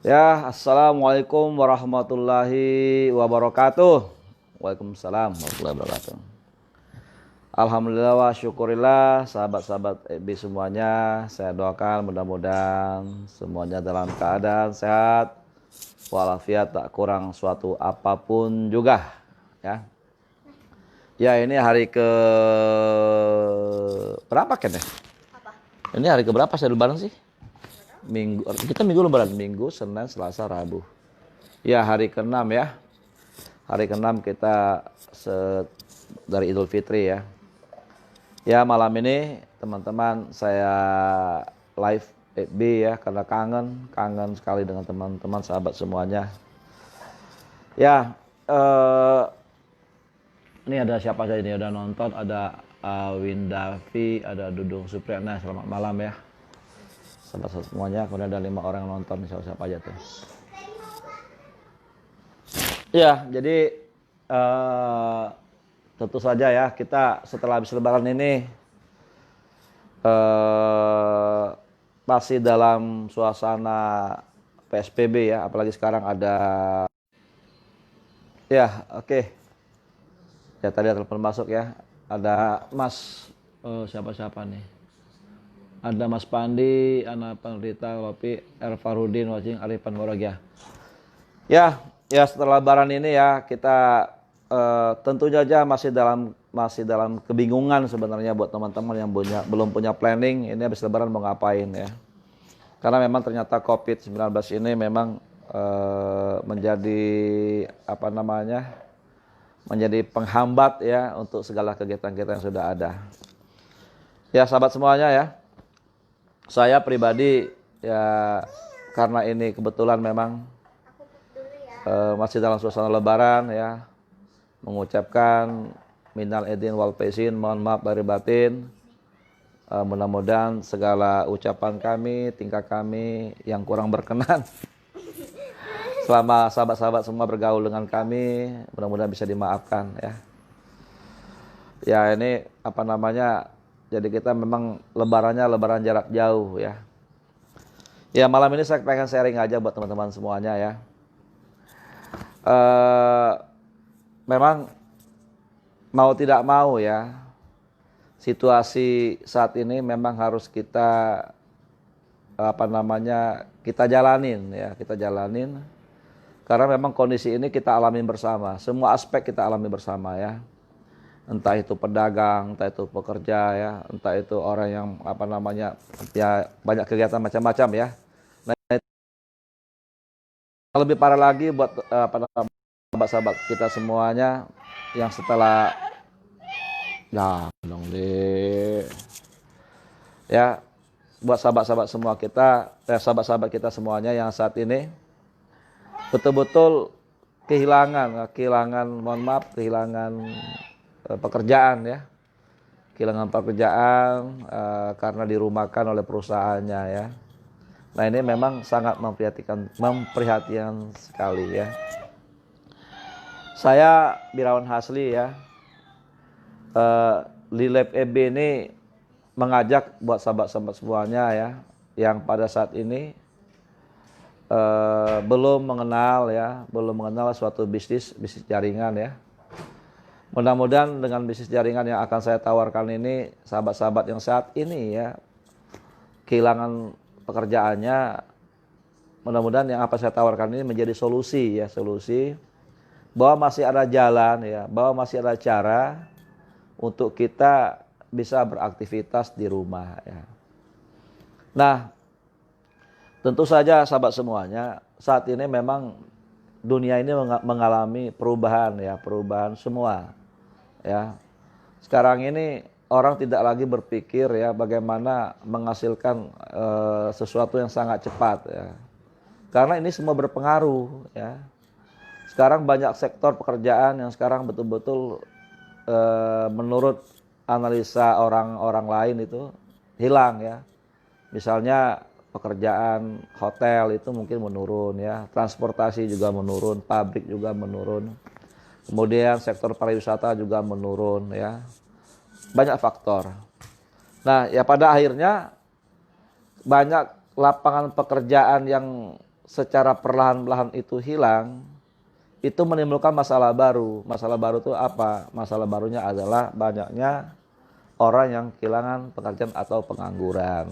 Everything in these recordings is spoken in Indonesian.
Ya, assalamualaikum warahmatullahi wabarakatuh. Waalaikumsalam warahmatullahi wabarakatuh. Alhamdulillah wa syukurillah, sahabat-sahabat EB semuanya. Saya doakan mudah-mudahan semuanya dalam keadaan sehat, walafiat, tak kurang suatu apapun juga. Ya, ya ini hari ke berapa Ken ya? Ini hari ke berapa saya lebaran sih? Minggu, kita minggu lebaran, Minggu, Senin, Selasa, Rabu. Ya, hari ke-6 ya. Hari ke-6 kita dari Idul Fitri ya. Ya, malam ini teman-teman saya live FB ya karena kangen sekali dengan teman-teman sahabat semuanya. Ya, ini ada siapa saja ini udah nonton, ada Windavi, ada Dudung Supriyana. Selamat malam ya. Sahabat semuanya, kemudian ada 5 orang yang nonton, siapa aja tuh. Ya, jadi tentu saja ya kita setelah habis lebaran ini masih dalam suasana PSBB ya, apalagi sekarang ada ya oke. Ya tadi ada telepon masuk ya, ada Mas siapa-siapa nih, ada Mas Pandi, Ana Panrita, Lopi, Erfarudin, Wajing, Arifan Waragia. Ya setelah lebaran ini ya kita tentu saja masih dalam kebingungan sebenarnya buat teman-teman yang belum punya planning ini habis lebaran mau ngapain ya. Karena memang ternyata COVID-19 ini memang menjadi menjadi penghambat ya untuk segala kegiatan kita yang sudah ada. Ya sahabat semuanya ya. Saya pribadi ya karena ini kebetulan memang masih dalam suasana lebaran ya, mengucapkan minal aidin wal faizin, mohon maaf lahir batin. Mudah-mudahan segala ucapan kami, tingkah kami yang kurang berkenan selama sahabat-sahabat semua bergaul dengan kami, mudah-mudahan bisa dimaafkan ya. Ya ini jadi kita memang lebaran jarak jauh ya. Ya malam ini saya pengen sharing aja buat teman-teman semuanya ya. Memang mau tidak mau ya, situasi saat ini memang harus kita kita jalanin karena memang kondisi ini kita alami bersama, semua aspek kita alami bersama ya, entah itu pedagang, entah itu pekerja ya, entah itu orang yang ya banyak kegiatan macam-macam ya. Nah, lebih parah lagi buat sahabat-sahabat kita semuanya yang setelah ya buat sahabat-sahabat semua kita, sahabat-sahabat kita semuanya yang saat ini betul-betul kehilangan pekerjaan ya, kehilangan pekerjaan karena dirumahkan oleh perusahaannya ya. Nah ini memang sangat memprihatinkan sekali ya. Saya Birawan Hasli ya, Lilab EB ini mengajak buat sahabat-sahabat semuanya ya, yang pada saat ini belum mengenal suatu bisnis jaringan ya. Mudah-mudahan dengan bisnis jaringan yang akan saya tawarkan ini, sahabat-sahabat yang saat ini ya kehilangan pekerjaannya, mudah-mudahan yang apa saya tawarkan ini menjadi solusi bahwa masih ada jalan ya, bahwa masih ada cara untuk kita bisa beraktivitas di rumah ya. Nah, tentu saja sahabat semuanya, saat ini memang dunia ini mengalami perubahan semua ya. Sekarang ini orang tidak lagi berpikir ya bagaimana menghasilkan sesuatu yang sangat cepat ya. Karena ini semua berpengaruh ya. Sekarang banyak sektor pekerjaan yang sekarang betul-betul menurut analisa orang-orang lain itu hilang ya. Misalnya pekerjaan hotel itu mungkin menurun ya, transportasi juga menurun, pabrik juga menurun. Kemudian sektor pariwisata juga menurun ya. Banyak faktor. Nah, ya pada akhirnya banyak lapangan pekerjaan yang secara perlahan-lahan itu hilang, itu menimbulkan masalah baru. Masalah baru itu apa? Masalah barunya adalah banyaknya orang yang kehilangan pekerjaan atau pengangguran.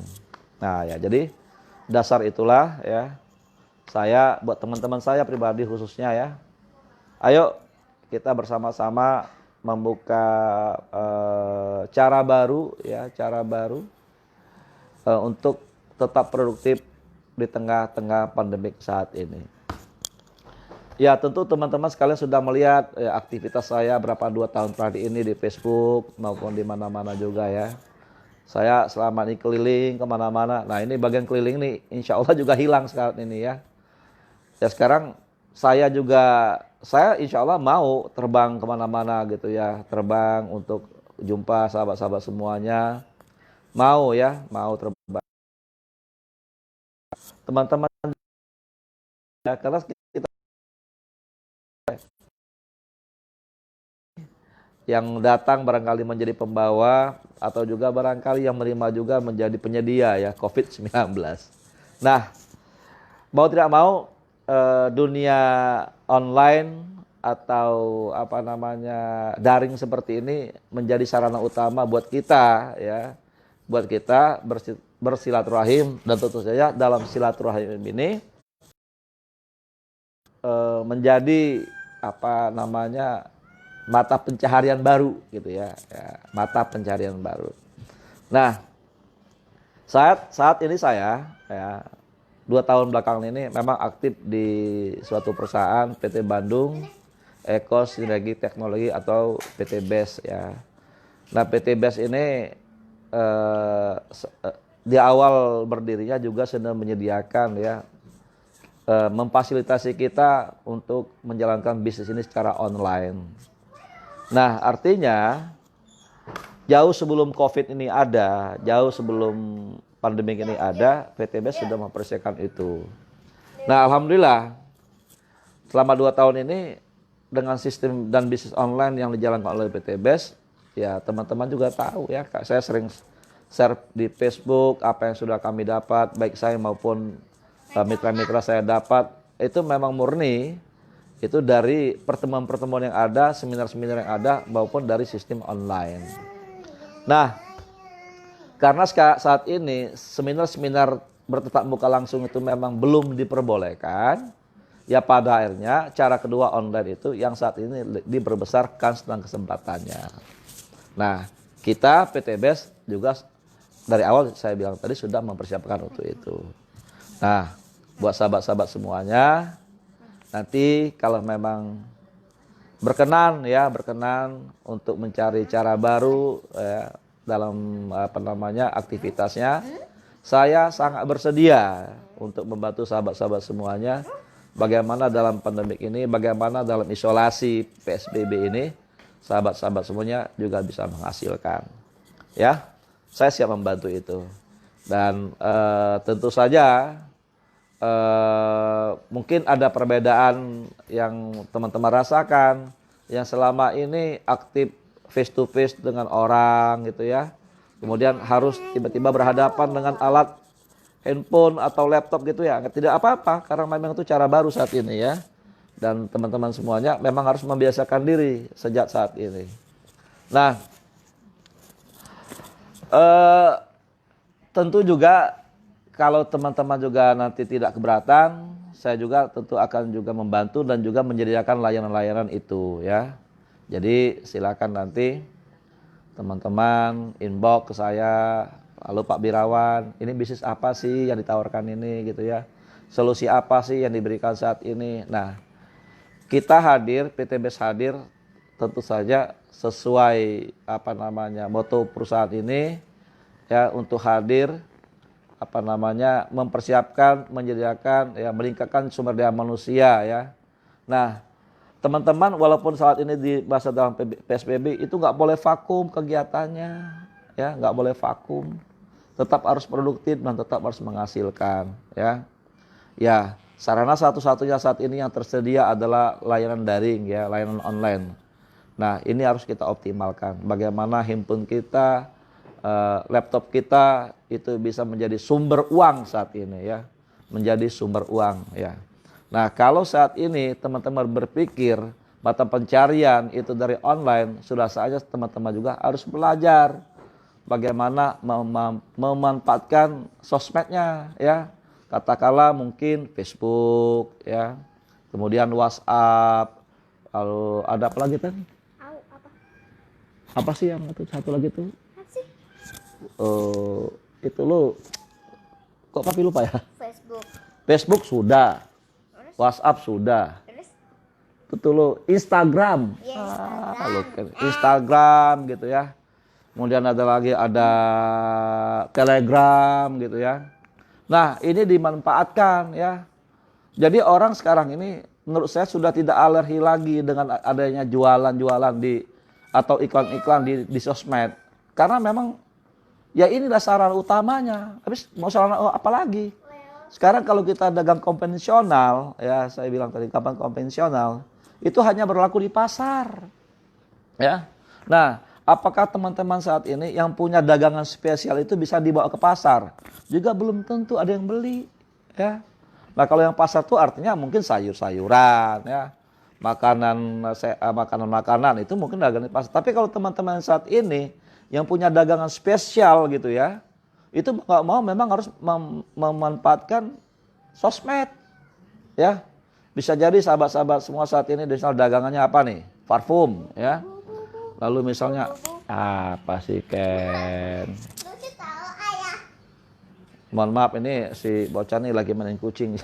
Nah ya, jadi dasar itulah ya, saya buat teman-teman saya pribadi khususnya ya, ayo kita bersama-sama membuka cara baru ya, cara baru untuk tetap produktif di tengah-tengah pandemik saat ini. Ya tentu teman-teman sekalian sudah melihat aktivitas saya berapa 2 tahun terakhir ini di Facebook maupun di mana-mana juga ya. Saya selama ini keliling kemana-mana. Nah ini bagian keliling nih insya Allah juga hilang saat ini ya. Ya sekarang saya insya Allah mau terbang kemana-mana gitu ya. Terbang untuk jumpa sahabat-sahabat semuanya. Mau ya, mau terbang. Teman-teman ya, karena kita yang datang barangkali menjadi pembawa atau juga barangkali yang menerima juga menjadi penyedia ya COVID-19. Nah, mau tidak mau dunia online atau apa namanya daring seperti ini menjadi sarana utama buat kita ya, buat kita bersilaturahim, dan tentu saja dalam silaturahim ini menjadi apa namanya mata pencaharian baru gitu ya, mata pencaharian baru. Nah, saat ini saya ya 2 tahun belakangan ini memang aktif di suatu perusahaan PT Bandung Eko Sinergi Teknologi atau PT BES ya. Nah PT BES ini di awal berdirinya juga sudah menyediakan ya, memfasilitasi kita untuk menjalankan bisnis ini secara online. Nah artinya jauh sebelum COVID ini ada, jauh sebelum pandemi ini ada, PT BES sudah mempersiapkan itu. Nah alhamdulillah selama 2 tahun ini dengan sistem dan bisnis online yang dijalankan oleh PT BES, ya teman-teman juga tahu ya, saya sering share di Facebook apa yang sudah kami dapat, baik saya maupun mitra-mitra saya dapat, itu memang murni itu dari pertemuan-pertemuan yang ada, seminar-seminar yang ada, maupun dari sistem online. Nah, karena saat ini seminar-seminar bertatap muka langsung itu memang belum diperbolehkan, ya pada akhirnya cara kedua online itu yang saat ini diperbesarkan tentang kesempatannya. Nah, kita PT BES juga dari awal saya bilang tadi sudah mempersiapkan untuk itu. Nah, buat sahabat-sahabat semuanya, nanti kalau memang berkenan untuk mencari cara baru ya, dalam apa namanya aktivitasnya, saya sangat bersedia untuk membantu sahabat-sahabat semuanya. Bagaimana dalam pandemik ini, bagaimana dalam isolasi PSBB ini, sahabat-sahabat semuanya juga bisa menghasilkan. Ya, saya siap membantu itu. Dan tentu saja mungkin ada perbedaan yang teman-teman rasakan, yang selama ini aktif face to face dengan orang gitu ya, kemudian harus tiba-tiba berhadapan dengan alat handphone atau laptop gitu ya, tidak apa-apa karena memang itu cara baru saat ini ya, dan teman-teman semuanya memang harus membiasakan diri sejak saat ini. Nah tentu juga kalau teman-teman juga nanti tidak keberatan, saya juga tentu akan juga membantu dan juga menyediakan layanan-layanan itu ya. Jadi silakan nanti teman-teman inbox ke saya, lalu Pak Birawan, ini bisnis apa sih yang ditawarkan ini gitu ya, solusi apa sih yang diberikan saat ini. Nah kita hadir, PT BES hadir tentu saja sesuai apa namanya moto perusahaan ini ya, untuk hadir apa namanya mempersiapkan, menyediakan ya, meningkatkan sumber daya manusia ya. Nah teman-teman walaupun saat ini di masa dalam PSBB itu nggak boleh vakum kegiatannya ya, nggak boleh vakum, tetap harus produktif dan tetap harus menghasilkan ya. Ya sarana satu-satunya saat ini yang tersedia adalah layanan daring ya, layanan online. Nah ini harus kita optimalkan, bagaimana handphone kita, laptop kita itu bisa menjadi sumber uang saat ini ya. menjadi sumber uang ya. Nah, kalau saat ini teman-teman berpikir mata pencarian itu dari online, sudah saatnya teman-teman juga harus belajar bagaimana memanfaatkan sosmednya ya. Katakanlah mungkin Facebook ya, kemudian WhatsApp, lalu ada apa lagi kan? Apa sih yang satu lagi tuh? Itu lo kok papi lupa ya? Facebook sudah, WhatsApp sudah. Betul lo, Instagram. Instagram gitu ya. Kemudian ada lagi ada Telegram gitu ya. Nah, ini dimanfaatkan ya. Jadi orang sekarang ini menurut saya sudah tidak alergi lagi dengan adanya jualan-jualan atau iklan-iklan di sosmed. Karena memang ya inilah sarana utamanya. Habis mau sarana apa lagi? Sekarang kalau kita dagang konvensional, ya saya bilang tadi kapan konvensional, itu hanya berlaku di pasar. Ya. Nah, apakah teman-teman saat ini yang punya dagangan spesial itu bisa dibawa ke pasar? Juga belum tentu ada yang beli, ya. Nah, kalau yang pasar itu artinya mungkin sayur-sayuran, ya. Makanan-makanan itu mungkin dagangan di pasar. Tapi kalau teman-teman saat ini yang punya dagangan spesial gitu ya, itu nggak mau memang harus memanfaatkan sosmed, ya. Bisa jadi sahabat-sahabat semua saat ini misal dagangannya apa nih? Parfum, ya. Lalu misalnya apa sih Ken? Mohon maaf ini si bocah nih lagi main kucing.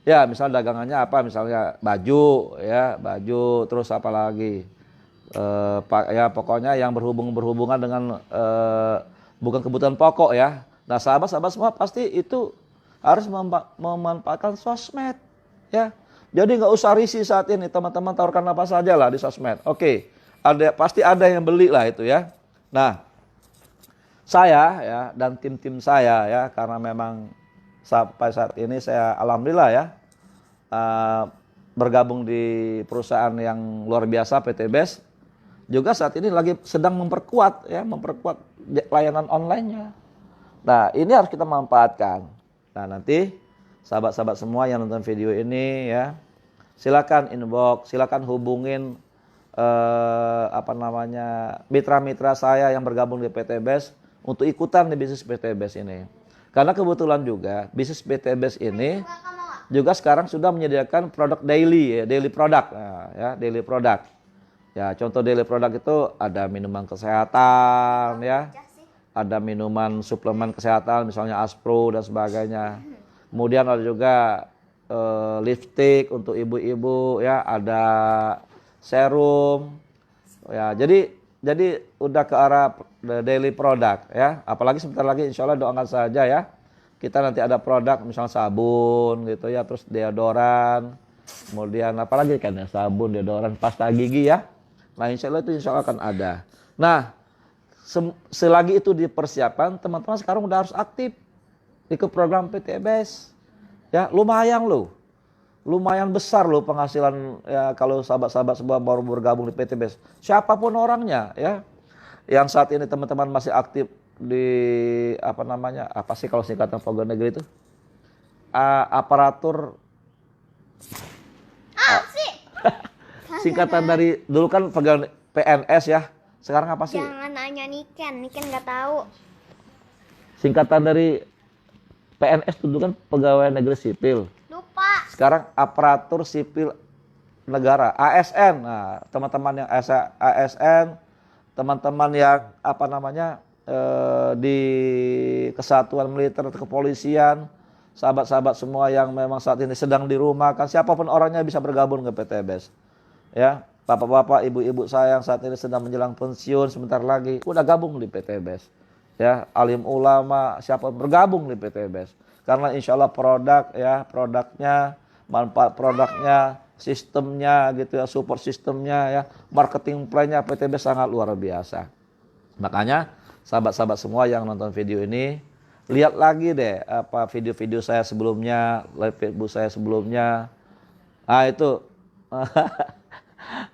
Ya, misal dagangannya apa? Misalnya baju, ya, baju, terus apa lagi? Ya pokoknya yang berhubungan dengan bukan kebutuhan pokok ya. Nah, sahabat-sahabat semua pasti itu harus memanfaatkan sosmed, ya. Jadi nggak usah risih saat ini, teman-teman tawarkan apa saja lah di sosmed. Oke, pasti ada yang beli lah itu ya. Nah, saya ya dan tim-tim saya ya, karena memang sampai saat ini saya alhamdulillah ya bergabung di perusahaan yang luar biasa PT BES, juga saat ini lagi sedang memperkuat layanan online-nya. Nah, ini harus kita manfaatkan. Nah, nanti sahabat-sahabat semua yang nonton video ini ya, silakan inbox, silakan hubungin mitra-mitra saya yang bergabung di PT BES untuk ikutan di bisnis PT BES ini. Karena kebetulan juga bisnis PT BES ini juga sekarang sudah menyediakan produk daily product, ya, daily product. Ya, contoh daily product itu ada minuman kesehatan, ya, ada minuman suplemen kesehatan, misalnya Aspro dan sebagainya. Kemudian ada juga lipstick untuk ibu-ibu, ya, ada serum, ya. Jadi udah ke arah daily product, ya. Apalagi sebentar lagi, insya Allah doakan saja ya. Kita nanti ada produk, misalnya sabun, gitu ya, terus deodoran, kemudian apalagi kan ya, sabun, deodoran, pasta gigi ya. Nah, insya Allah akan ada. Nah, selagi itu dipersiapkan, teman-teman sekarang udah harus aktif ikut program PT BES. Ya, lumayan besar loh penghasilan ya kalau sahabat-sahabat semua baru bergabung di PT BES. Siapapun orangnya ya. Yang saat ini teman-teman masih aktif di apa sih kalau singkatan pegawai negeri itu? Aparatur singkatan dari dulu kan pegawai PNS ya. Sekarang apa sih? Jangan nanya Niken nggak tahu. Singkatan dari PNS dulu kan pegawai negeri sipil. Lupa. Sekarang aparatur sipil negara, ASN. Nah, teman-teman yang ASN, teman-teman yang di kesatuan militer atau kepolisian, sahabat-sahabat semua yang memang saat ini sedang di rumah, kan siapapun orangnya bisa bergabung ke PT BES. Ya, bapak-bapak, ibu-ibu saya yang saat ini sedang menjelang pensiun sebentar lagi, udah gabung di PT BES. Ya, alim ulama, siapa bergabung di PT BES. Karena insya Allah produknya, manfaat produknya, sistemnya gitu ya, support sistemnya ya, marketing plan-nya PT BES sangat luar biasa. Makanya sahabat-sahabat semua yang nonton video ini, lihat lagi deh video-video saya sebelumnya, live Facebook saya sebelumnya. Nah itu,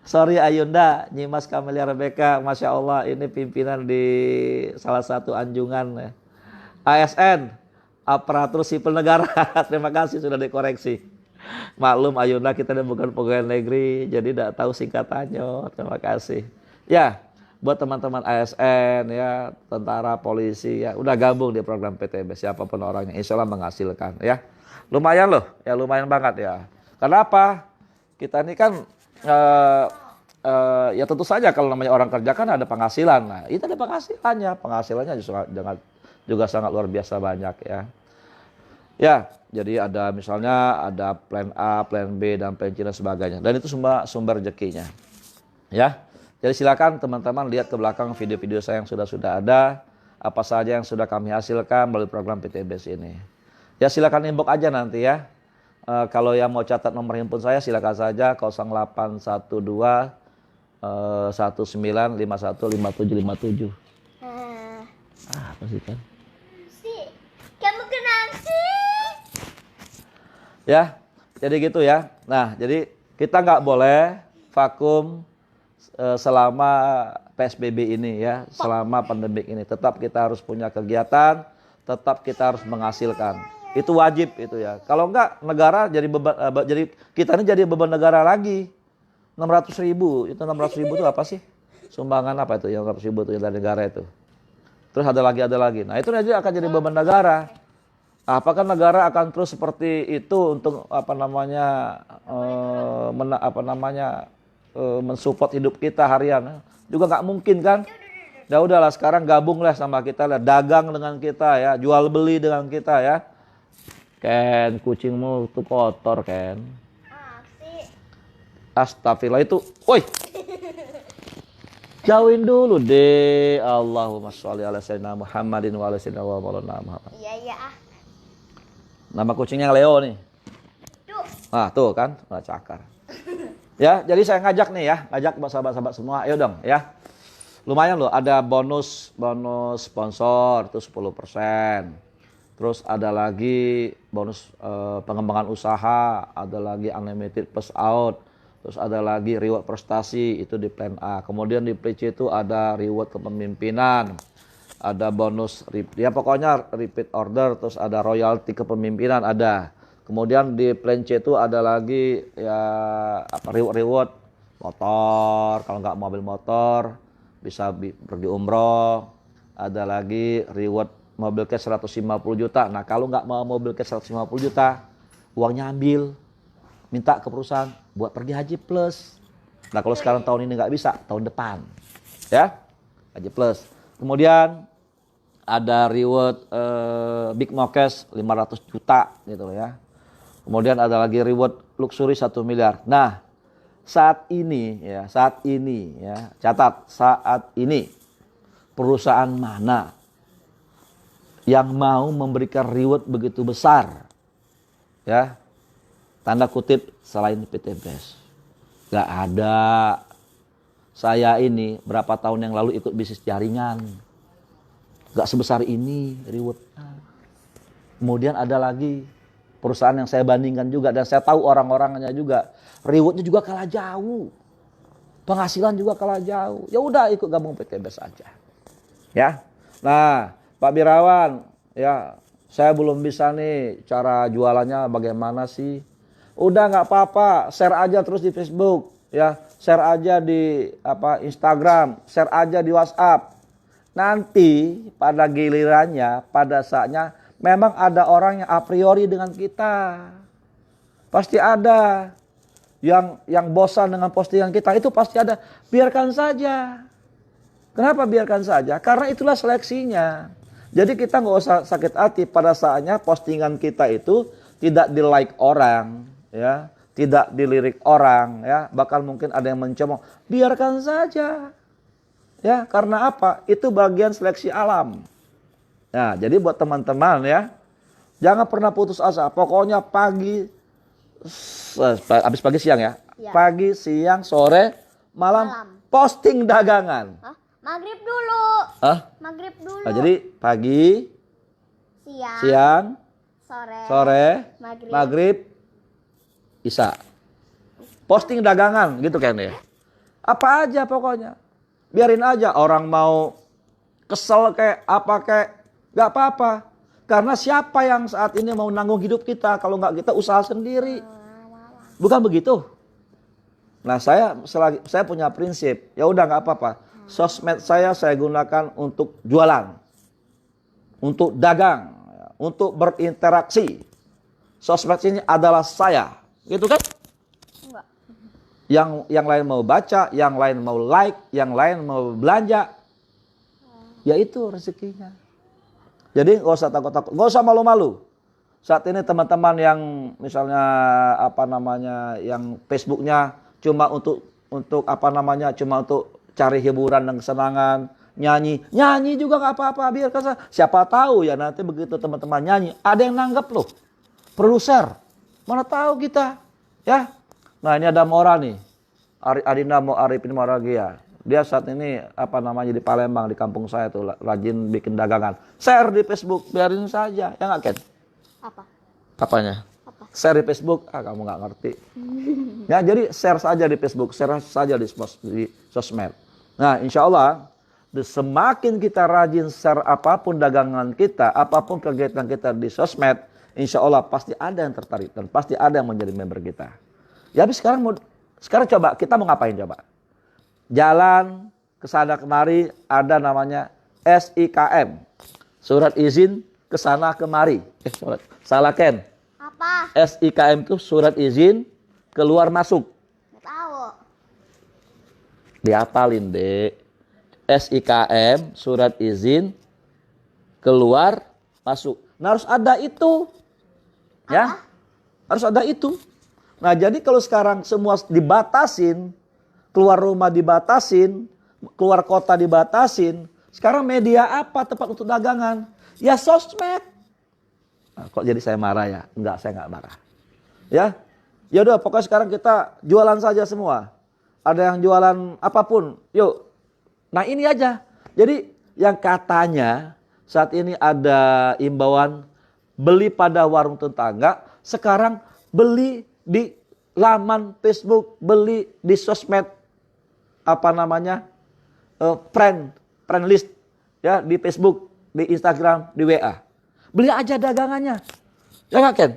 sorry Ayunda, Nyimas Kamelia Rebecca, Masya Allah ini pimpinan di salah satu anjungan ASN. aparatur sipil negara. Terima kasih sudah dikoreksi. Maklum Ayunda kita bukan pegawai negeri, jadi tidak tahu singkatannya. Terima kasih. Ya, buat teman-teman ASN ya, tentara, polisi ya, udah gabung di program PTB siapapun orangnya, insya Allah menghasilkan ya. Lumayan loh, ya lumayan banget ya. Kenapa? Kita ini kan ya tentu saja kalau namanya orang kerja kan ada penghasilan. Nah, itu ada penghasilannya. Penghasilannya juga sangat luar biasa banyak ya. Ya, jadi ada misalnya ada plan A, plan B, dan plan C dan sebagainya. Dan itu semua sumber rezekinya. Ya. Jadi silakan teman-teman lihat ke belakang video-video saya yang sudah ada. Apa saja yang sudah kami hasilkan melalui program PTBS ini. Ya silakan inbox aja nanti ya. Kalau yang mau catat nomor handphone saya silakan saja 0812 19515757. Apa sih kan? Kamu kenapa sih? Ya, jadi gitu ya. Nah, jadi kita nggak boleh vakum selama PSBB ini ya, selama pandemik ini. Tetap kita harus punya kegiatan, tetap kita harus menghasilkan. Itu wajib itu ya. Kalau enggak negara jadi beban, jadi kita ini jadi beban negara lagi. 600.000, itu 600.000 itu apa sih? Sumbangan apa itu yang 600.000 itu dari negara itu? Terus ada lagi. Nah itu aja akan jadi beban negara. Apakah negara akan terus seperti itu untuk mensupport hidup kita harian? Juga nggak mungkin kan? Ya udahlah sekarang gabunglah sama kita lah, dagang dengan kita ya, jual beli dengan kita ya. Ken, kucingmu tuh kotor Ken. Astagfirullah itu, woi. Jauhin dulu deh. Allahumma sholli ala sayyidina Muhammadin wa ala sayyidina wa maulana Muhammad. Iya. Nama kucingnya Leo nih. Tuh. Nah, tuh kan, cakar. Ya, jadi saya ngajak nih ya, ngajak sahabat-sahabat semua, ayo dong ya. Lumayan loh, ada bonus sponsor itu 10%. Terus ada lagi bonus pengembangan usaha, ada lagi unlimited plus out. Terus ada lagi reward prestasi itu di plan A. Kemudian di plan C itu ada reward kepemimpinan. Ada bonus, ya pokoknya repeat order. Terus ada royalti kepemimpinan ada. Kemudian di plan C itu ada lagi ya apa reward motor. Kalau nggak mobil motor bisa pergi umroh. Ada lagi reward mobil cash 150 juta. Nah kalau nggak mau mobil cash 150 juta, uangnya ambil. Minta ke perusahaan buat pergi haji plus. Nah kalau sekarang tahun ini nggak bisa, tahun depan ya haji plus. Kemudian ada reward big cash 500 juta gitu ya. Kemudian ada lagi reward luxury 1 miliar. Nah saat ini ya catat saat ini perusahaan mana yang mau memberikan reward begitu besar ya, tanda kutip selain PTBS. Gak ada. Saya ini berapa tahun yang lalu ikut bisnis jaringan. Gak sebesar ini rewardnya. Kemudian ada lagi perusahaan yang saya bandingkan juga. Dan saya tahu orang-orangnya juga. Rewardnya juga kalah jauh. Penghasilan juga kalah jauh. Ya udah ikut gabung PTBS aja. Ya. Nah Pak Birawan. Ya saya belum bisa nih cara jualannya bagaimana sih. Udah nggak apa-apa, share aja terus di Facebook, ya, share aja di Instagram, share aja di WhatsApp. Nanti pada gilirannya, pada saatnya, memang ada orang yang a priori dengan kita, pasti ada yang bosan dengan postingan kita itu pasti ada. Biarkan saja. Kenapa biarkan saja? Karena itulah seleksinya. Jadi kita nggak usah sakit hati pada saatnya postingan kita itu tidak di like orang. Ya, tidak dilirik orang ya, bahkan mungkin ada yang mencemooh. Biarkan saja. Ya, karena apa? Itu bagian seleksi alam. Nah, jadi buat teman-teman ya, jangan pernah putus asa. Pokoknya pagi habis pagi siang ya. Pagi, siang, sore, malam. Posting dagangan. Hah? Maghrib dulu. Maghrib dulu. Nah, jadi pagi, siang, sore, maghrib, Isya. Posting dagangan gitu kan ya. Apa aja pokoknya. Biarin aja orang mau kesel kayak apa kayak gak apa-apa. Karena siapa yang saat ini mau nanggung hidup kita kalau nggak kita usaha sendiri? Bukan begitu? Nah, saya punya prinsip. Ya udah nggak apa-apa. Sosmed saya gunakan untuk jualan, untuk dagang, untuk berinteraksi. Sosmed ini adalah saya, gitu kan? Enggak. Yang lain mau baca, yang lain mau like, yang lain mau belanja, ya itu rezekinya. Jadi nggak usah takut-takut, nggak usah malu-malu. Saat ini teman-teman yang misalnya yang Facebooknya cuma untuk cuma untuk cari hiburan dan kesenangan, nyanyi juga nggak apa-apa, biar siapa tahu ya nanti begitu teman-teman nyanyi ada yang nanggap loh, produser, mana tahu kita, ya. Nah ini ada Mora nih, Adinda Arifin Moragia. Dia saat ini di Palembang, di kampung saya tuh rajin bikin dagangan. Share di Facebook, biarin saja, ya nggak Ken? Apa? Apanya? Apa? Share di Facebook, kamu nggak ngerti. Ya jadi share saja di Facebook, share saja di sosmed. Nah insya Allah, semakin kita rajin share apapun dagangan kita, apapun kegiatan kita di sosmed, insya Allah pasti ada yang tertarik dan pasti ada yang menjadi member kita. Ya habis sekarang coba kita mau ngapain coba? Jalan kesana kemari ada namanya SIKM, surat izin kesana kemari. Salah Ken. Apa? SIKM itu surat izin keluar masuk. Nggak tahu. Dihafalin dek. SIKM surat izin keluar masuk. Nah harus ada itu, ya. Harus ada itu. Nah jadi kalau sekarang semua dibatasin, keluar rumah dibatasin, keluar kota dibatasin. Sekarang media apa tempat untuk dagangan? Ya sosmed. Nah, kok jadi saya marah ya? Enggak, saya enggak marah. Ya, ya udah pokoknya sekarang kita jualan saja semua. Ada yang jualan apapun, yuk. Nah ini aja. Jadi yang katanya saat ini ada imbauan beli pada warung tetangga, sekarang beli di laman Facebook, beli di sosmed, friend list, ya di Facebook, di Instagram, di WA. Beli aja dagangannya. Ya nggak Ken?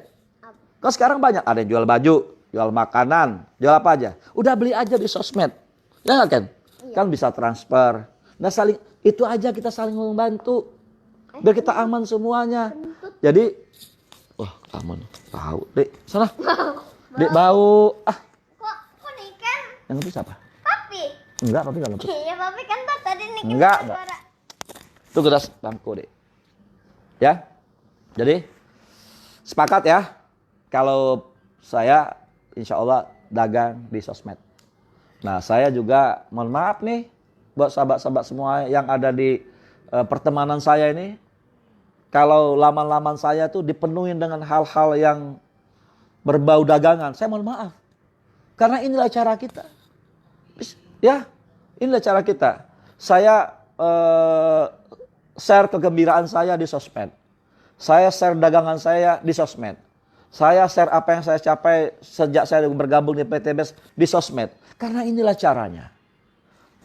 Kan sekarang banyak, ada yang jual baju, jual makanan, jual apa aja. Udah beli aja di sosmed. Ya nggak Ken? Iya. Kan bisa transfer. Nah itu aja kita saling membantu. Biar kita aman semuanya. Jadi, wah aman. Bau, Dek. Sana. Dek bau. Kok nih kan? Yang itu siapa? Papi. Enggak, Papi enggak lembut. Iya, Papi kan tadi nih. Enggak. Itu gelas bangku, Dek. Ya. Jadi, sepakat ya. Kalau saya, insya Allah dagang di sosmed. Nah, saya juga mohon maaf nih buat sahabat-sahabat semua yang ada di pertemanan saya ini. Kalau laman-laman saya tuh dipenuhi dengan hal-hal yang berbau dagangan, saya mohon maaf. Karena inilah cara kita. Ya, inilah cara kita. Saya share kegembiraan saya di sosmed. Saya share dagangan saya di sosmed. Saya share apa yang saya capai sejak saya bergabung di PTBS di sosmed. Karena inilah caranya.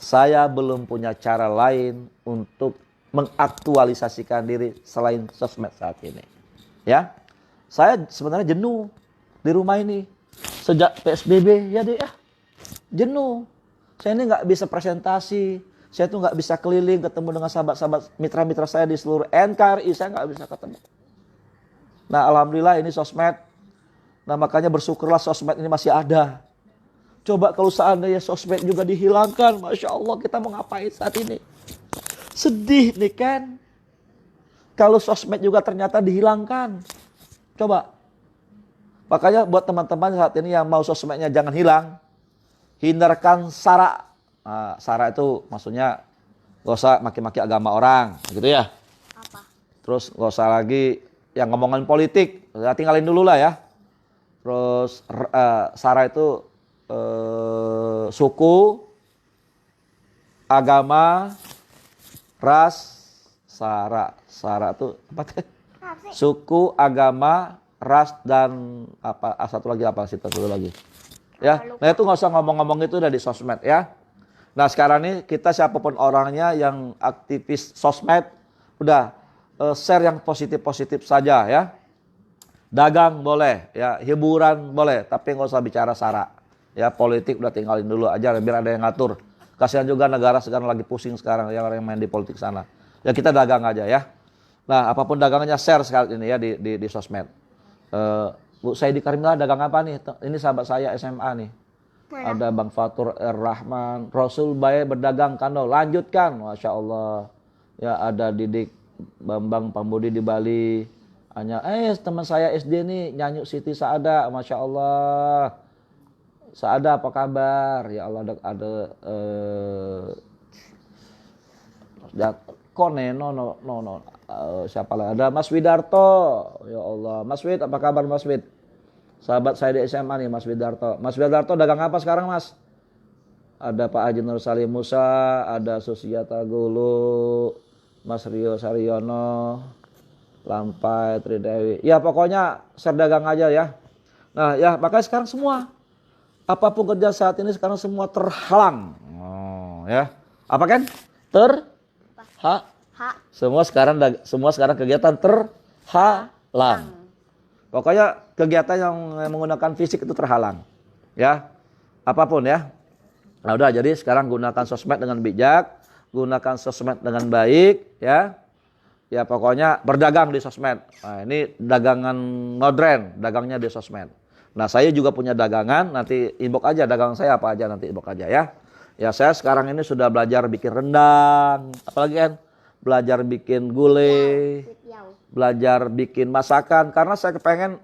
Saya belum punya cara lain untuk mengaktualisasikan diri selain sosmed saat ini. Ya, saya sebenarnya jenuh di rumah ini sejak PSBB ya deh ya, jenuh. Saya ini nggak bisa presentasi, saya tuh nggak bisa keliling ketemu dengan sahabat-sahabat mitra-mitra saya di seluruh NKRI, saya nggak bisa ketemu. Nah alhamdulillah ini sosmed. Nah makanya bersyukurlah sosmed ini masih ada. Coba kalau seandainya sosmed juga dihilangkan, Masya Allah kita mau ngapain saat ini? Sedih nih kan. Kalau sosmed juga ternyata dihilangkan. Coba. Makanya buat teman-teman saat ini yang mau sosmednya jangan hilang. Hindarkan sara. Nah, sara itu maksudnya gak usah maki-maki agama orang. Gitu ya. Apa? Terus gak usah lagi yang ngomongin politik. Ya, tinggalin dulu lah ya. Terus sara itu suku, agama, ras, sara. Sara itu apa tuh? Suku, agama, ras, dan apa? Satu lagi apa sih? Satu lagi. Ya, nah itu nggak usah ngomong-ngomong itu udah di sosmed ya. Nah sekarang ini kita siapapun orangnya yang aktivis sosmed, udah share yang positif-positif saja ya. Dagang boleh, ya hiburan boleh, tapi nggak usah bicara sara. Ya politik udah tinggalin dulu aja, biar ada yang ngatur. Kasihan juga negara sekarang lagi pusing sekarang ya orang yang main di politik sana. Ya kita dagang aja ya. Nah apapun dagangannya share sekali ini ya di sosmed. Bu saya di Karimlah dagang apa nih? Ini sahabat saya SMA nih. Mana? Ada Bang Fatur Rahman, Rasul Baye berdagang kando, lanjutkan, masya Allah. Ya ada Didik Bambang Pambudi di Bali. Hanya, teman saya SD nih nyanyi Siti Saada, masya Allah. Saada apa kabar? Ya Allah ada Kone siapa lagi? Ada Mas Widarto, ya Allah. Mas Wid apa kabar Mas Wid? Sahabat saya di SMA nih Mas Widarto. Mas Widarto dagang apa sekarang Mas? Ada Pak Haji Nur Salim Musa, ada Susiata Gulu, Mas Rio Saryono, Lampai Tridewi. Ya pokoknya share dagang aja ya. Nah ya makanya sekarang semua apapun kerja saat ini sekarang semua terhalang. Ya. Apa kan? Semua sekarang kegiatan terhalang. Pokoknya kegiatan yang menggunakan fisik itu terhalang. Ya. Apapun ya. Nah udah jadi sekarang gunakan sosmed dengan bijak, gunakan sosmed dengan baik ya. Ya pokoknya berdagang di sosmed. Nah ini dagangan modern, dagangnya di sosmed. Nah saya juga punya dagangan, nanti inbox aja dagangan saya apa aja nanti inbox aja ya. Ya saya sekarang ini sudah belajar bikin rendang, apalagi kan belajar bikin gulai, belajar bikin masakan karena saya kepengen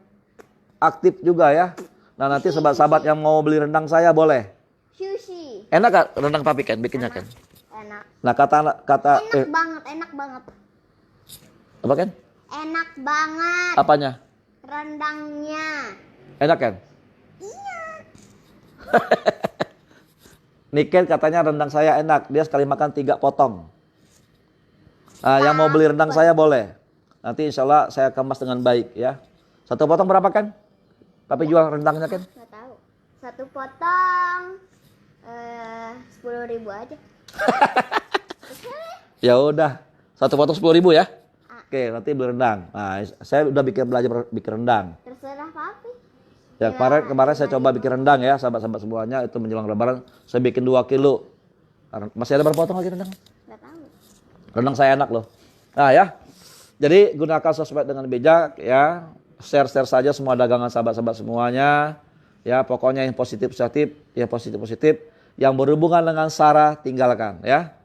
aktif juga ya. Nah nanti sahabat-sahabat yang mau beli rendang saya boleh. Sushi. Enak gak rendang papi kan bikinnya kan? Enak. Nah kata Enak banget. apa kan? Enak banget. Apanya? Rendangnya. Enak kan? Iya. Niken katanya rendang saya enak. Dia sekali makan 3 potong. Nah, yang mau beli rendang saya boleh. Nanti insya Allah saya kemas dengan baik ya. 1 potong berapa kan? Tapi jual rendangnya kan? Nggak tahu. 1 potong 10.000 aja. Ya udah. 1 potong 10.000 ya? Oke, nanti beli rendang. Nah, saya udah belajar bikin rendang. Terserah papi. Ya kemarin saya coba bikin rendang ya, sahabat-sahabat semuanya itu menjelang lebaran saya bikin 2 kilo. Masih ada berapa potong lagi rendang? Nggak tahu. Rendang saya enak loh. Nah ya, jadi gunakan sosmed dengan bijak ya, share saja semua dagangan sahabat-sahabat semuanya. Ya pokoknya yang positif-positif, yang berhubungan dengan sara tinggalkan ya.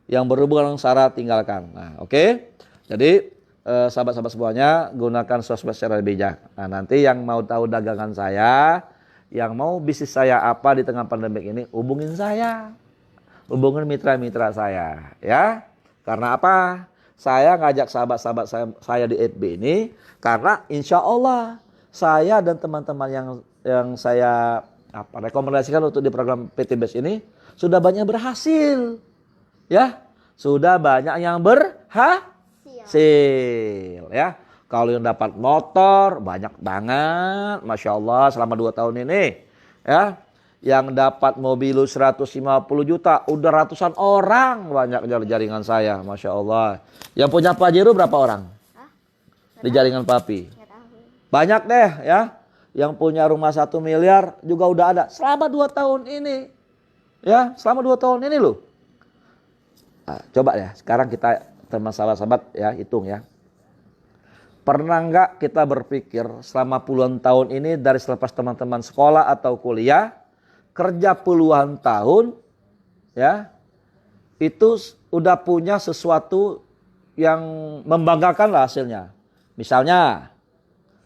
Yang berhubungan dengan sara tinggalkan. Nah oke. Jadi sahabat-sahabat semuanya gunakan sosmed secara bijak. Nah nanti yang mau tahu dagangan saya, yang mau bisnis saya apa di tengah pandemi ini, hubungin saya. Hubungin mitra-mitra saya ya. Karena apa? Saya ngajak sahabat-sahabat saya di FB ini karena insya Allah saya dan teman-teman yang saya rekomendasikan untuk di program PTBS ini sudah banyak berhasil. Ya, sudah banyak yang berhasil ya. Kalau yang dapat motor banyak banget, masya Allah selama 2 tahun ini ya. Yang dapat mobil 150 juta, udah ratusan orang banyak jaringan saya, masya Allah. Yang punya Pajero berapa orang? Di jaringan papi? Banyak deh ya. Yang punya rumah 1 miliar juga udah ada selama 2 tahun ini. Ya, selama 2 tahun ini loh. Nah, coba ya, sekarang kita teman sahabat-sahabat ya hitung ya. Pernah nggak kita berpikir selama puluhan tahun ini dari selepas teman-teman sekolah atau kuliah kerja puluhan tahun ya itu udah punya sesuatu yang membanggakan lah hasilnya. Misalnya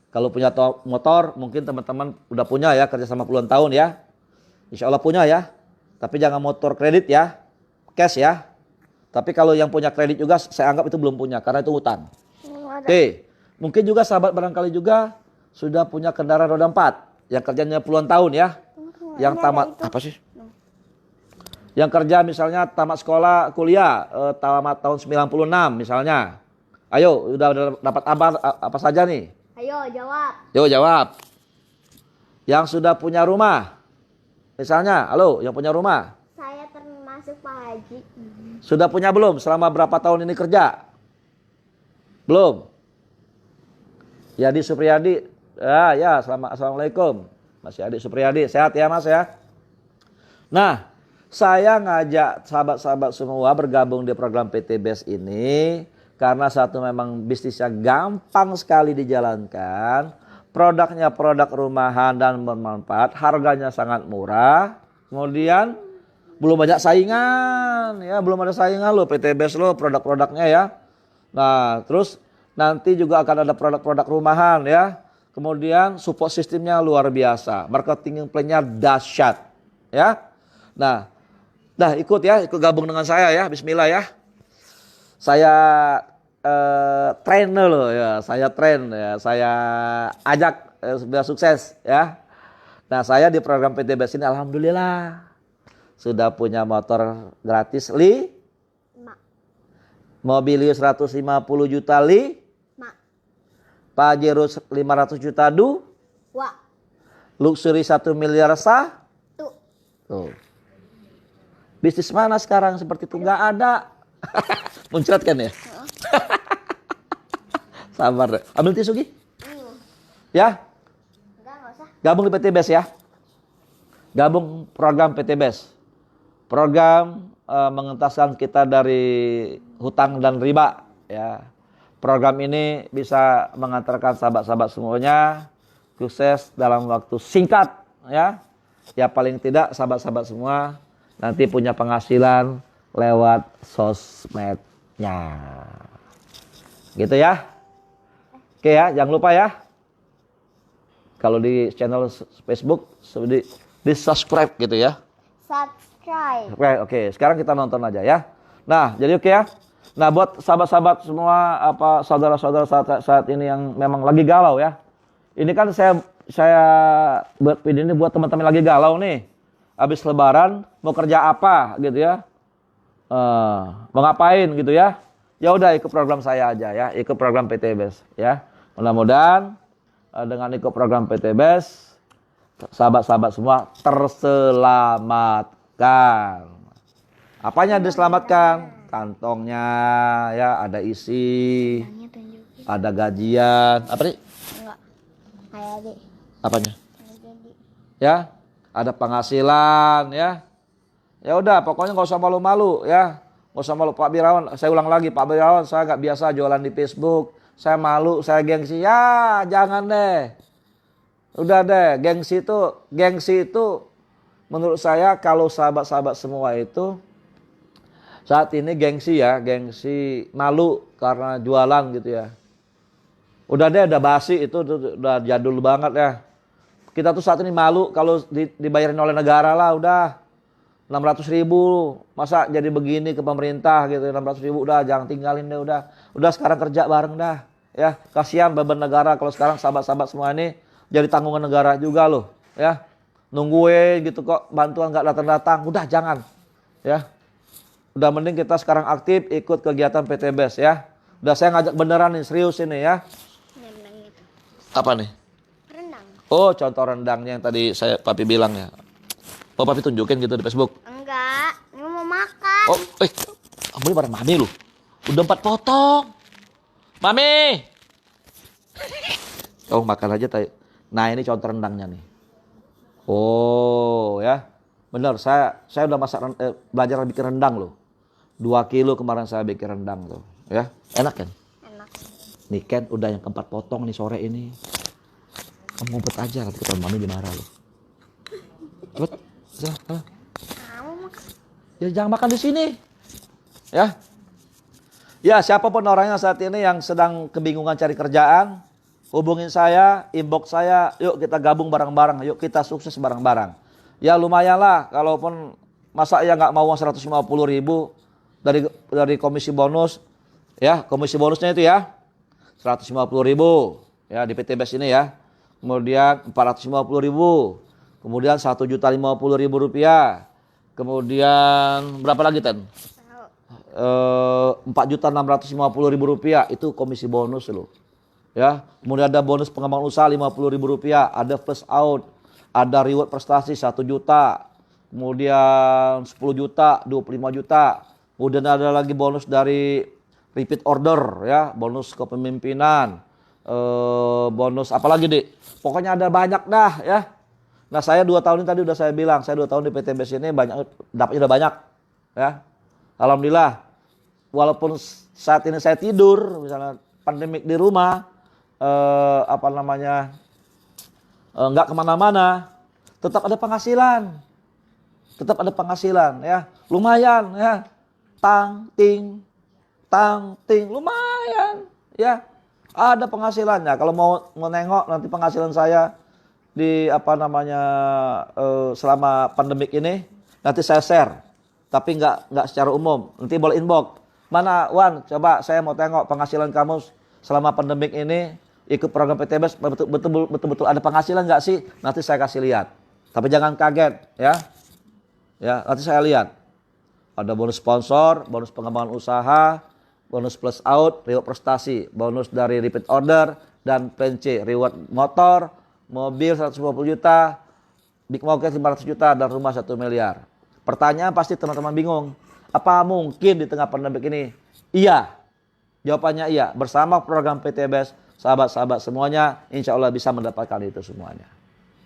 kalau punya motor mungkin teman-teman udah punya ya kerja sama puluhan tahun ya. Insya Allah punya ya. Tapi jangan motor kredit ya, cash ya. Tapi kalau yang punya kredit juga saya anggap itu belum punya karena itu utang. Oke, mungkin juga sahabat barangkali juga sudah punya kendaraan roda 4 yang kerjanya puluhan tahun ya. Yang tamat apa sih? Yang kerja misalnya tamat sekolah kuliah tamat tahun 96 misalnya. Ayo udah dapat apa saja nih? Ayo jawab. Yo jawab. Yang sudah punya rumah. Misalnya, halo yang punya rumah. Saya termasuk Pak Haji. Sudah punya belum selama berapa tahun ini kerja? Belum? Yadi Supriyadi. Ya, assalamualaikum. Mas Yadi Supriyadi, sehat ya Mas ya? Nah, saya ngajak sahabat-sahabat semua bergabung di program PTBS ini karena satu memang bisnisnya gampang sekali dijalankan, produknya produk rumahan dan bermanfaat, harganya sangat murah, kemudian belum banyak saingan, ya belum ada saingan loh PTBS loh produk-produknya ya. Nah, terus nanti juga akan ada produk-produk rumahan ya. Kemudian support sistemnya luar biasa, marketing plan-nya dahsyat ya. Nah, ikut gabung dengan saya ya, bismillah ya. Saya trainer loh ya, saya ajak biar sukses ya. Nah, saya di program PTBS ini alhamdulillah sudah punya motor gratis mobil 150 juta Pajero 500 juta luxury 1 miliar tuh. Bisnis mana sekarang seperti itu nggak ada. Muncrat kan ya? Sabar deh. Ambil tisu Gi. Ya? Enggak usah. Gabung di PTBS ya. Gabung program PTBS. Program mengentaskan kita dari hutang dan riba ya. Program ini bisa mengantarkan sahabat-sahabat semuanya sukses dalam waktu singkat ya. Ya paling tidak sahabat-sahabat semua nanti punya penghasilan lewat sosmednya. Gitu ya. Oke ya, jangan lupa ya. Kalau di channel Facebook di subscribe gitu ya. Subscribe. Oke, sekarang kita nonton aja ya. Nah, jadi oke ya. Nah, buat sahabat-sahabat semua, saudara-saudara saat ini yang memang lagi galau ya. Ini kan saya buat video ini buat teman-teman lagi galau nih. Habis lebaran mau kerja apa gitu ya. Mau ngapain gitu ya. Ya udah ikut program saya aja ya, ikut program PTBS ya. Mudah-mudahan dengan ikut program PTBS sahabat-sahabat semua terselamatkan. Apanya diselamatkan? Kantongnya ya, ada isi, ada gajian, apa nih? Enggak. Kayak Apanya? Ya, ada penghasilan ya. Ya udah, pokoknya nggak usah malu-malu ya, nggak usah malu Pak Birawan. Saya ulang lagi Pak Birawan, saya nggak biasa jualan di Facebook, saya malu, saya gengsi. Ya jangan deh, udah deh, gengsi itu menurut saya kalau sahabat-sahabat semua itu saat ini gengsi malu karena jualan gitu ya. Udah deh, udah basi itu udah jadul banget ya. Kita tuh saat ini malu kalau dibayarin oleh negara lah udah 600.000 masa jadi begini ke pemerintah gitu 600.000 udah jangan tinggalin deh udah sekarang kerja bareng dah ya. Kasihan beban negara kalau sekarang sahabat-sahabat semua ini jadi tanggungan negara juga loh ya. Nungguin gitu kok bantuan nggak datang-datang udah jangan ya. Udah mending kita sekarang aktif ikut kegiatan PTBS ya. Udah saya ngajak beneran nih, serius ini ya. rendang itu. Apa nih? Rendang. Oh, contoh rendangnya yang tadi Papi bilang ya. Oh, Papi tunjukin gitu di Facebook. Enggak, ini mau makan. Oh, kamu ini pada Mami lu. Udah 4 potong. Mami. Oh, makan aja tadi. Nah, ini contoh rendangnya nih. Oh, ya. Bener, saya udah belajar bikin rendang loh. 2 kilo kemarin saya bikin rendang tuh, ya. Enak kan? Enak. Nih Ken, udah yang 4 potong nih sore ini. Kamu ngumpet aja, nanti ketemu Mami dimarah loh. Cepet, sana. Kamu makan. Ya jangan makan di sini. Ya. Ya, siapapun orangnya saat ini yang sedang kebingungan cari kerjaan, hubungin saya, inbox saya, yuk kita gabung bareng-bareng, yuk kita sukses bareng-bareng. Ya lumayan lah, kalaupun masa ya nggak mau uang 150.000 dari komisi bonus, ya komisi bonusnya itu ya 150.000 ya di PTBS ini ya. Kemudian 450.000, kemudian 1.050.000 rupiah, kemudian berapa lagi Ten? 4.650.000 rupiah itu komisi bonus loh. Ya, kemudian ada bonus pengembangan usaha 50.000 rupiah, ada flash out, ada reward prestasi 1 juta, kemudian 10 juta, 25 juta, kemudian ada lagi bonus dari repeat order ya, bonus kepemimpinan, bonus apalagi Dik? Pokoknya ada banyak dah ya. Nah saya 2 tahun ini tadi udah saya bilang, saya 2 tahun di PTBS ini dapatnya udah banyak ya. Alhamdulillah, walaupun saat ini saya tidur, misalnya pandemik di rumah, nggak kemana-mana, tetap ada penghasilan. Tetap ada penghasilan ya, lumayan ya, tang ting, lumayan ya, ada penghasilannya. Kalau mau nengok nanti penghasilan saya di selama pandemik ini, nanti saya share, tapi nggak secara umum, nanti boleh inbox. Mana Wan, coba saya mau tengok penghasilan kamu selama pandemik ini, ikut program PTBS betul-betul ada penghasilan nggak sih? Nanti saya kasih lihat, tapi jangan kaget ya. Ya, nanti saya lihat. Ada bonus sponsor, bonus pengembangan usaha, bonus plus out, reward prestasi, bonus dari repeat order, dan PNC, reward motor, mobil 150 juta, big mortgage 500 juta, dan rumah 1 miliar. Pertanyaan pasti teman-teman bingung. Apa mungkin di tengah pandemi ini? Iya. Jawabannya iya. Bersama program PTBS, sahabat-sahabat semuanya, insya Allah bisa mendapatkan itu semuanya.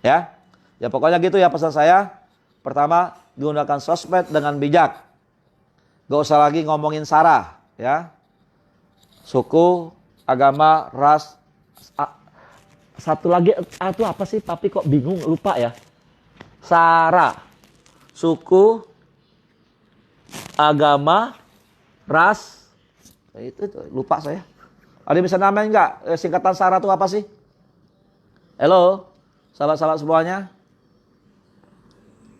Ya, ya pokoknya gitu ya pesan saya. Pertama, gunakan sosmed dengan bijak. Gak usah lagi ngomongin sara, ya. Suku, agama, ras. Satu lagi, itu apa sih? Papi kok bingung, lupa ya. Sara, suku, agama, ras. Itu lupa saya. Ada yang bisa namain nggak? Singkatan sara itu apa sih? Halo, sahabat-sahabat semuanya.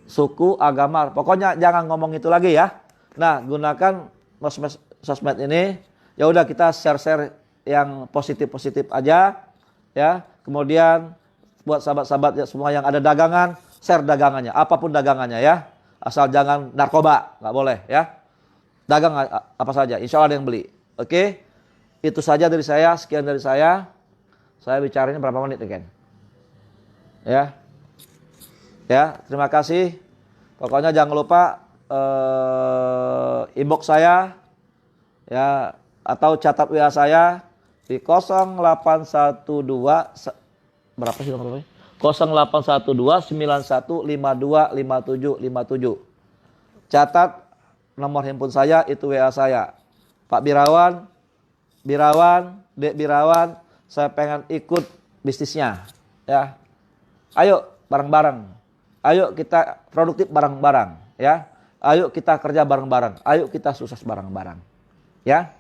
Suku, agama, pokoknya jangan ngomong itu lagi ya. Nah, gunakan sosmed ini. Ya udah kita share-share yang positif-positif aja ya. Kemudian buat sahabat-sahabat ya, semua yang ada dagangan, share dagangannya, apapun dagangannya ya. Asal jangan narkoba, nggak boleh ya. Dagang apa saja, insya Allah ada yang beli. Oke, itu saja dari saya, sekian dari saya. Saya bicaranya berapa menit again? Ya. Ya, terima kasih. Pokoknya jangan lupa inbox saya ya, atau catat WA saya di 0812 berapa sih nomornya? 0812 91525757. Catat nomor handphone saya, itu WA saya. Pak Birawan, Dek Birawan, saya pengen ikut bisnisnya ya. Ayo bareng-bareng. Ayo kita produktif bareng-bareng ya. Ayo kita kerja bareng-bareng. Ayo kita sukses bareng-bareng. Ya.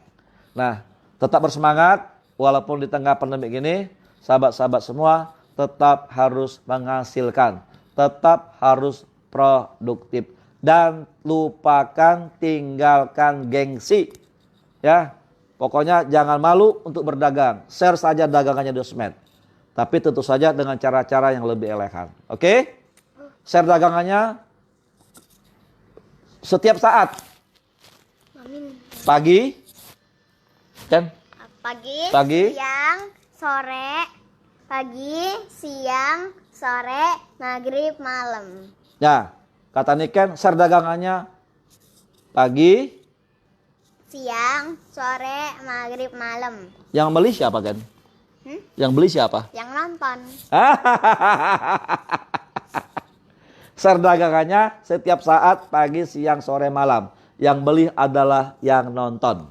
Nah, tetap bersemangat walaupun di tengah pandemi ini, sahabat-sahabat semua tetap harus menghasilkan, tetap harus produktif dan lupakan, tinggalkan gengsi. Ya. Pokoknya jangan malu untuk berdagang. Share saja dagangannya di sosmed. Tapi tentu saja dengan cara-cara yang lebih elegan. Oke? Share dagangannya setiap saat. Pagi, kan? Pagi, siang, sore, pagi, siang, sore, maghrib, malam. Ya, kata Niken, share dagangannya pagi, Siang, sore, maghrib, malam. yang beli siapa kan? Yang beli siapa? Yang nonton. Share dagangannya setiap saat, pagi, siang, sore, malam. Yang beli adalah yang nonton.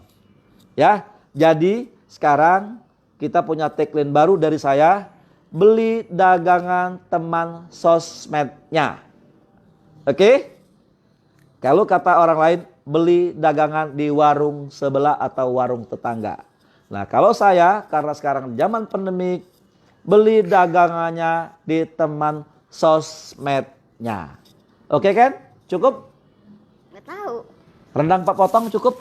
Ya, jadi sekarang kita punya tagline baru dari saya, beli dagangan teman sosmednya. Oke? Kalau kata orang lain, beli dagangan di warung sebelah atau warung tetangga. Nah, kalau saya, karena sekarang zaman pandemik, beli dagangannya di teman sosmednya. Oke kan? Cukup? Nggak tahu. Rendang 4 potong cukup?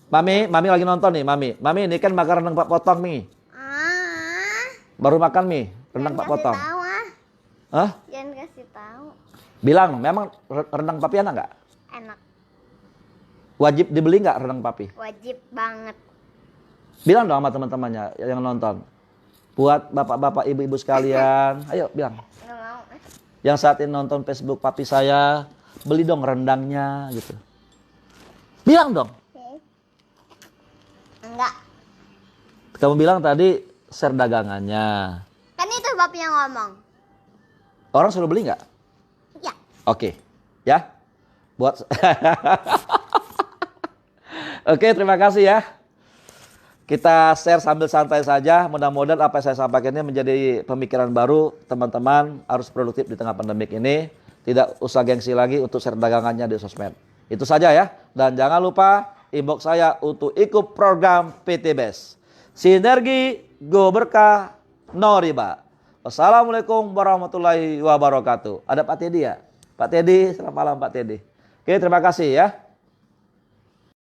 Mami lagi nonton nih, Mami ini kan makan rendang 4 potong nih. Baru makan mie, rendang 4 potong. Tahu ah. Hah? Jangan kasih tahu. Bilang, memang rendang papi enak nggak? Enak. Wajib dibeli nggak rendang papi? Wajib banget. Bilang dong sama teman-temannya yang nonton. Buat bapak-bapak, ibu-ibu sekalian, ayo bilang. Nggak mau. Yang saat ini nonton Facebook papi saya, beli dong rendangnya gitu. Bilang dong. Enggak. Kamu bilang tadi share dagangannya. Kan itu bapaknya ngomong. Orang suruh beli nggak? Ya. Oke, ya. Buat. Oke, terima kasih ya. Kita share sambil santai saja. Mudah-mudahan apa yang saya sampaikan ini menjadi pemikiran baru. Teman-teman harus produktif di tengah pandemik ini. Tidak usah gengsi lagi untuk share dagangannya di sosmed. Itu saja ya. Dan jangan lupa inbox saya untuk ikut program PT BES. Sinergi Go Berkah No Riba. Wassalamualaikum warahmatullahi wabarakatuh. Ada Pak Teddy ya? Pak Teddy, selamat malam Pak Teddy. Oke, terima kasih ya.